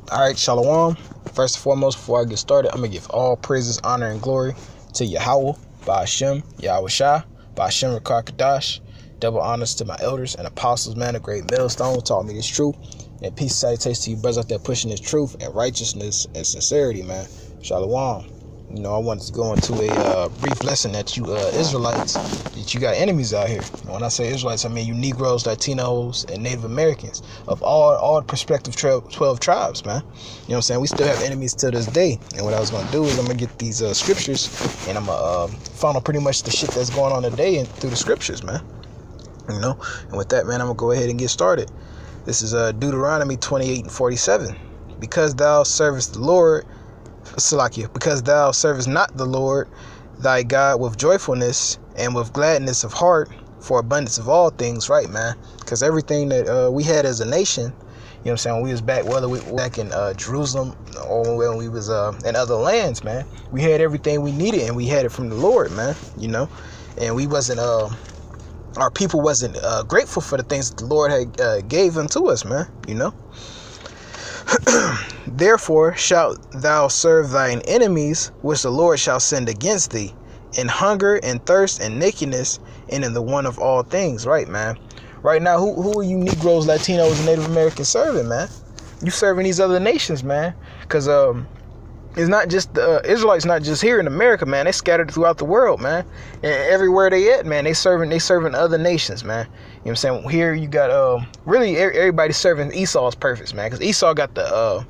Alright, Shalom. First and foremost, before I get started, I'm going to give all praises, honor, and glory to Yahweh, Ba'ashem, Yahweh Shah, Ba'ashem Rakakadash. Double honors to my elders and apostles, man, a great millstone who taught me this truth. And peace and salutations to you brothers out there pushing this truth and righteousness and sincerity, man. Shalom. You know, I wanted to go into a brief lesson that you Israelites, that you got enemies out here. And when I say Israelites, I mean you Negroes, Latinos, and Native Americans of all prospective 12 tribes, man. You know what I'm saying? We still have enemies to this day. And what I was going to do is I'm going to get these scriptures, and I'm going to funnel pretty much the shit that's going on today and through the scriptures, man. You know? And with that, man, I'm going to go ahead and get started. This is Deuteronomy 28:47. Because thou servest the Lord, Salakia, because thou servest not the Lord thy God with joyfulness and with gladness of heart for abundance of all things, right, man? Because everything that we had as a nation, you know what I'm saying, when we was back, whether we were back in Jerusalem or when we was in other lands, man, we had everything we needed, and we had it from the Lord, man, you know, and we wasn't, our people wasn't grateful for the things that the Lord had gave unto us, man, you know. Therefore shalt thou serve thine enemies, which the Lord shall send against thee, in hunger and thirst and nakedness, and in the want of all things. Right, man. Right now, who are you Negroes, Latinos, and Native Americans serving, man? You serving these other nations, man. Because it's not just the Israelites, not just here in America, man. They scattered throughout the world, man. And everywhere they at, man, they serving other nations, man. You know what I'm saying? Here you got really everybody serving Esau's purpose, man. Because Esau got the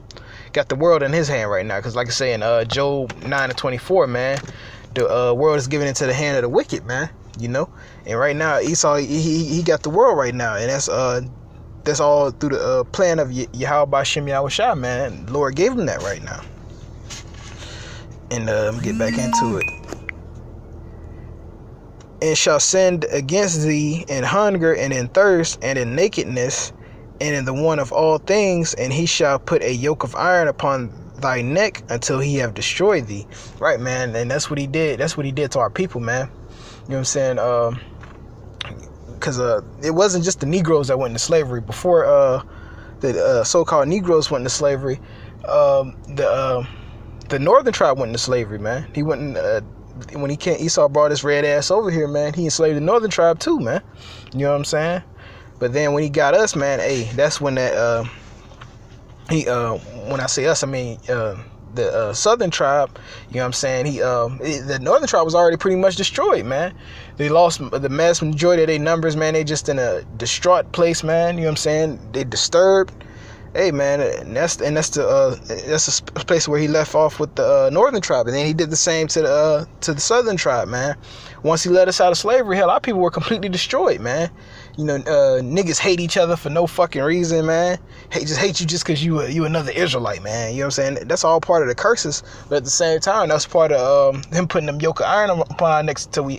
world in his hand right now. Because like I say in Job 9:24, man, the world is given into the hand of the wicked, man. You know, and right now Esau he got the world right now, and that's all through the plan of Yahweh Ba'ashem Yahweh Shah, man. The Lord gave him that right now. And let me get back into it. And shall send against thee in hunger and in thirst and in nakedness and in the want of all things, and he shall put a yoke of iron upon thy neck until he have destroyed thee. Right, man. And that's what he did. That's what he did to our people, man. You know what I'm saying? Because it wasn't just the Negroes that went into slavery. Before the so-called Negroes went into slavery, the northern tribe went into slavery, man. He went in, when he came, Esau brought his red ass over here, man. He enslaved the northern tribe too, man. You know what I'm saying? But then when he got us, man, hey, that's when that when I say us, I mean the southern tribe. You know what I'm saying? The northern tribe was already pretty much destroyed, man. They lost the mass majority of their numbers, man. They just in a distraught place, man. You know what I'm saying? They disturbed. Hey, man, and that's the place where he left off with the northern tribe, and then he did the same to the southern tribe, man. Once he let us out of slavery, hell, our people were completely destroyed, man. You know, niggas hate each other for no fucking reason, man. Hate you just because you another Israelite, man. You know what I'm saying? That's all part of the curses, but at the same time, that's part of him putting them yoke of iron upon our necks till we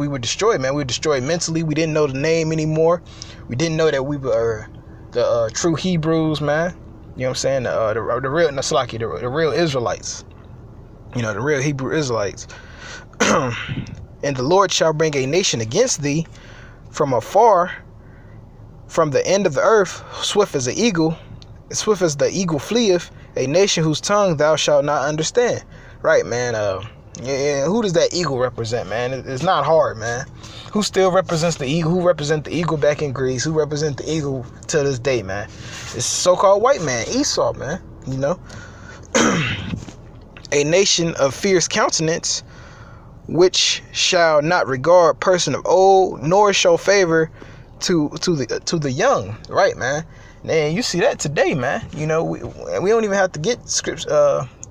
were destroyed, man. We were destroyed mentally. We didn't know the name anymore. We didn't know that we were the true Hebrews, man. You know what I'm saying? The real Naslaki, the real Israelites. You know, the real Hebrew Israelites. And the Lord shall bring a nation against thee from afar, from the end of the earth, swift as the eagle fleeth, a nation whose tongue thou shalt not understand. Right, man. Yeah, who does that eagle represent, man? It's not hard, man. Who still represents the eagle? Who represent the eagle back in Greece? Who represent the eagle to this day, man? It's so-called white man, Esau, man. You know, a nation of fierce countenance, which shall not regard person of old, nor show favor to the young. Right, man. And you see that today, man. You know, we don't even have to get scripts.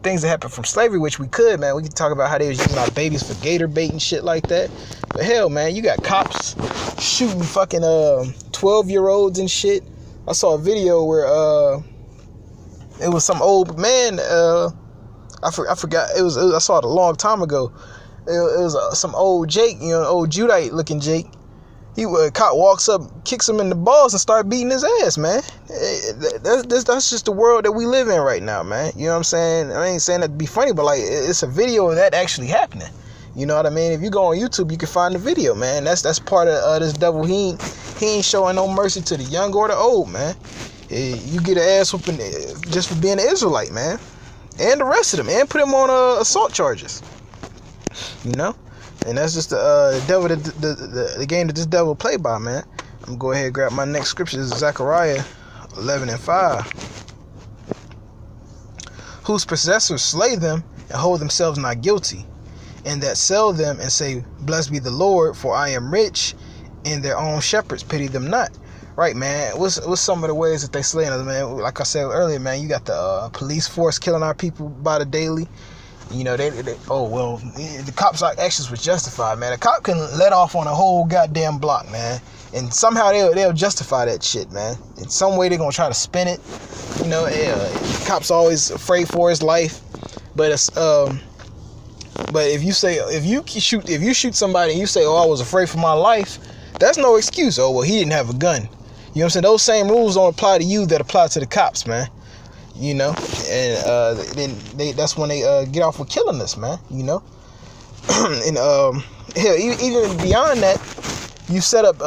Things that happened from slavery, which we could, man. We could talk about how they was using our babies for gator bait and shit like that. But hell, man, you got cops shooting fucking 12-year-olds and shit. I saw a video where it was some old man. I forgot. I saw it a long time ago. It was some old Jake, you know, old Judite looking Jake. Cop walks up, kicks him in the balls, and start beating his ass, man. That's just the world that we live in right now, man. You know what I'm saying? I ain't saying that to be funny, but like, it's a video of that actually happening. You know what I mean? If you go on YouTube, you can find the video, man. That's part of this devil. He ain't showing no mercy to the young or the old, man. You get an ass whooping just for being an Israelite, man, and the rest of them, and put them on assault charges. You know, and that's just the devil, the game that this devil play by, man. I'm gonna go ahead and grab my next scripture. This is Zechariah 11:5. Whose possessors slay them and hold themselves not guilty, and that sell them and say, blessed be the Lord, for I am rich, and their own shepherds pity them not. Right, man. What's some of the ways that they slay us, man? Like I said earlier, man, you got the police force killing our people by the daily. You know, the cops' actions was justified, man. A cop can let off on a whole goddamn block, man, and somehow they'll justify that shit, man. In some way they're gonna try to spin it. You know, the cop's always afraid for his life, but it's but if you shoot somebody and you say, oh, I was afraid for my life, that's no excuse. Oh, well, he didn't have a gun. You know what I'm saying? Those same rules don't apply to you that apply to the cops, man. You know, and then that's when they get off with killing us, man. You know, and hell, even beyond that, you set up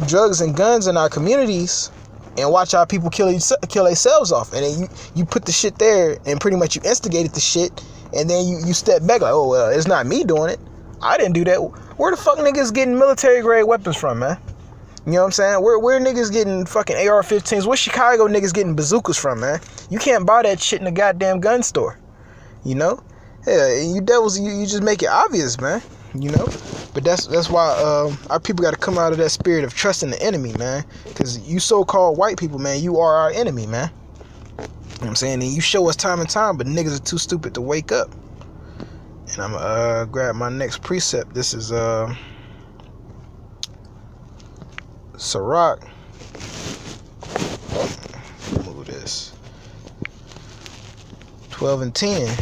drugs and guns in our communities and watch our people kill themselves off, and then you put the shit there and pretty much you instigated the shit, and then you step back like, oh well, it's not me doing it. I didn't do that. Where the fuck niggas getting military grade weapons from, man? You know what I'm saying? Where niggas getting fucking AR-15s? Where Chicago niggas getting bazookas from, man? You can't buy that shit in a goddamn gun store. You know? Yeah, you devils, you just make it obvious, man. You know? But that's why our people got to come out of that spirit of trusting the enemy, man. Because you so-called white people, man, you are our enemy, man. You know what I'm saying? And you show us time and time, but niggas are too stupid to wake up. And I'm gonna grab my next precept. This is Sirach. Move this. 12 and 10.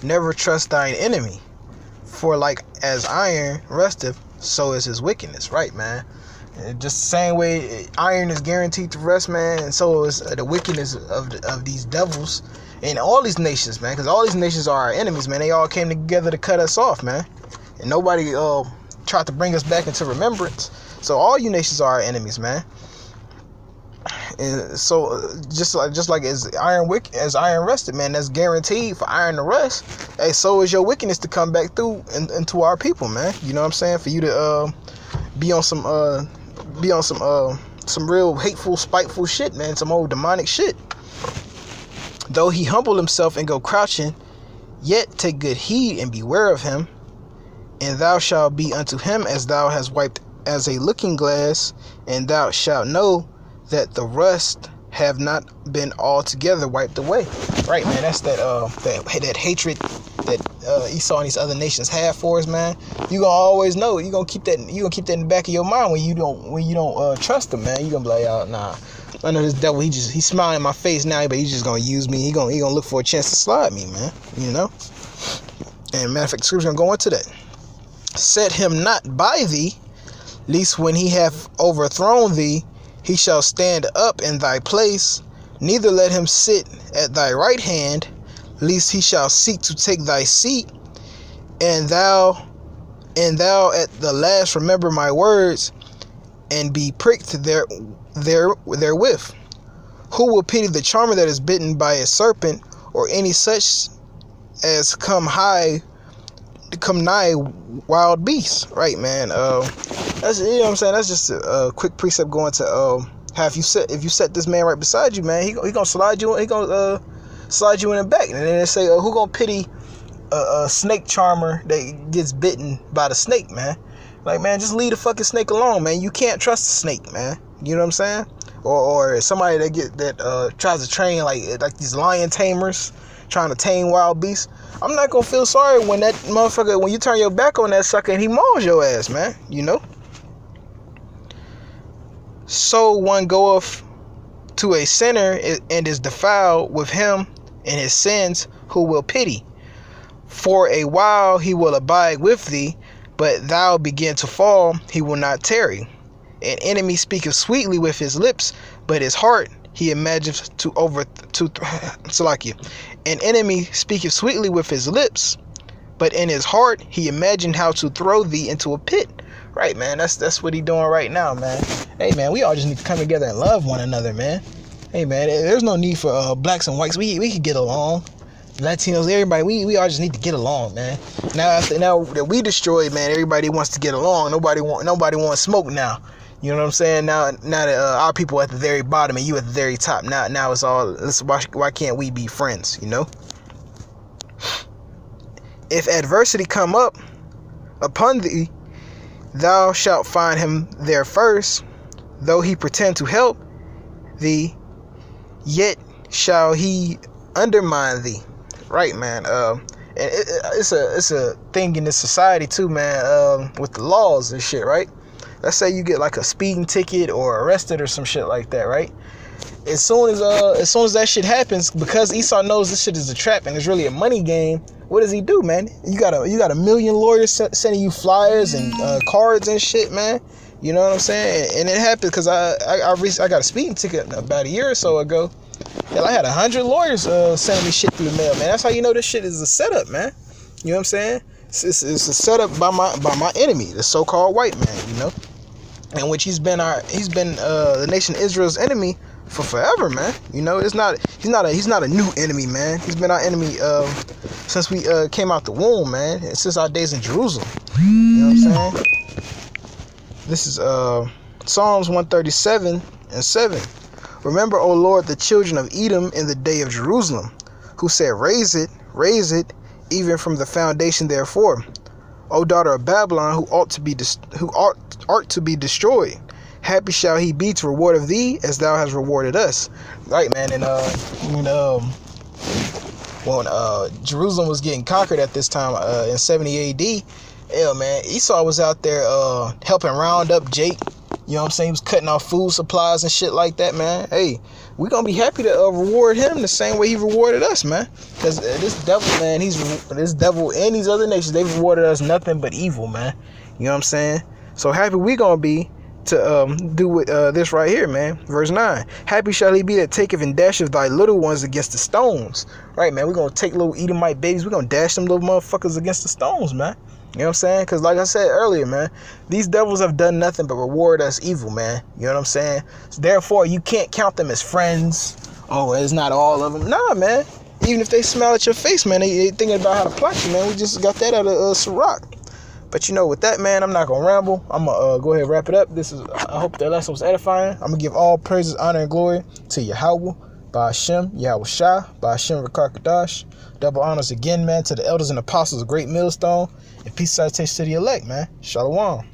Never trust thine enemy, for like as iron rusteth, so is his wickedness. Right, man. And just the same way iron is guaranteed to rust, man, and so is the wickedness of these devils in all these nations, man. Because all these nations are our enemies, man. They all came together to cut us off, man. And nobody tried to bring us back into remembrance. So all you nations are our enemies, man. And so just like as iron rusted, man, that's guaranteed for iron to rust. Hey, so is your wickedness to come back through into our people, man. You know what I'm saying? For you to be on some real hateful, spiteful shit, man. Some old demonic shit. Though he humble himself and go crouching, yet take good heed and beware of him. And thou shalt be unto him as thou hast wiped as a looking glass, and thou shalt know that the rust have not been altogether wiped away. Right, man. That's that hatred that Esau and these other nations have for us, man. You gonna always know. You gonna keep that in the back of your mind when you don't trust them, man. You gonna be like, oh, nah. I know this devil. He's smiling in my face now, but he's just gonna use me. He gonna look for a chance to slide me, man. You know. And matter of fact, the scripture gonna go into that. Set him not by thee, lest when he hath overthrown thee, he shall stand up in thy place. Neither let him sit at thy right hand, lest he shall seek to take thy seat. And thou at the last remember my words, and be pricked therewith. Who will pity the charmer that is bitten by a serpent, or any such as come nigh wild beasts? Right, man. That's, you know what I'm saying. That's just a quick precept going to if you set this man right beside you, man, he gonna slide you. He gonna slide you in the back, and then they say, who gonna pity a snake charmer that gets bitten by the snake, man? Like, man, just leave the fucking snake alone, man. You can't trust the snake, man. You know what I'm saying? Or somebody that tries to train like these lion tamers trying to tame wild beasts. I'm not gonna feel sorry when that motherfucker, when you turn your back on that sucker and he mauls your ass, man. You know? So one goeth to a sinner and is defiled with him and his sins, who will pity. For a while he will abide with thee, but thou begin to fall, he will not tarry. An enemy speaketh sweetly with his lips, but his heart he imagines An enemy speaketh sweetly with his lips, but in his heart he imagined how to throw thee into a pit. Right, man. That's what he doing right now, man. Hey, man, we all just need to come together and love one another, man. Hey, man, there's no need for blacks and whites. We can get along. Latinos, everybody, we all just need to get along, man. Now that we destroyed, man, everybody wants to get along. Nobody wants smoke now. You know what I'm saying? Now that our people at the very bottom and you at the very top. Now it's all. Why can't we be friends? You know. If adversity come up upon thee, thou shalt find him there first. Though he pretend to help thee, yet shall he undermine thee. Right, man. And it's a thing in this society too, man. With the laws and shit, right? Let's say you get like a speeding ticket or arrested or some shit like that, right? As soon as that shit happens, because Esau knows this shit is a trap and it's really a money game, what does he do, man? You got a million lawyers sending you flyers and cards and shit, man. You know what I'm saying? And it happened because I got a speeding ticket about a year or so ago. Hell, I had 100 lawyers sending me shit through the mail, man. That's how you know this shit is a setup, man. You know what I'm saying? It's a setup by my enemy, the so-called white man. You know, in which he's been the nation Israel's enemy for forever, man. You know, he's not a new enemy, man. He's been our enemy since we came out the womb, man. Since our days in Jerusalem. You know what I'm saying? This is Psalms 137:7. Remember, O Lord, the children of Edom in the day of Jerusalem, who said, raise it, even from the foundation therefore. O daughter of Babylon, who art to be destroyed. Happy shall he be to reward of thee, as thou hast rewarded us. Right, man. And when Jerusalem was getting conquered at this time in 70 AD, hell, man, Esau was out there helping round up Jake. You know what I'm saying? He was cutting off food supplies and shit like that, man. Hey, we're going to be happy to reward him the same way he rewarded us, man. Because this devil, man, this devil and these other nations, they've rewarded us nothing but evil, man. You know what I'm saying? So happy we going to be to do with this right here, man. Verse 9. Happy shall he be that taketh and dasheth thy little ones against the stones. Right, man. We're going to take little Edomite babies. We're going to dash them little motherfuckers against the stones, man. You know what I'm saying? Because like I said earlier, man, these devils have done nothing but reward us evil, man. You know what I'm saying? So therefore, you can't count them as friends. Oh, it's not all of them. Nah, man. Even if they smile at your face, man, they thinking about how to plot you, man. We just got that out of Sirach. But you know, with that, man, I'm not going to ramble. I'm going to go ahead and wrap it up. I hope that lesson was edifying. I'm going to give all praises, honor, and glory to Yahweh, by Hashem, Yahweh Shah, by Hashem Rakar. Double honors again, man, to the elders and apostles of Great Millstone. And peace, salutation to the elect, man. Shalom.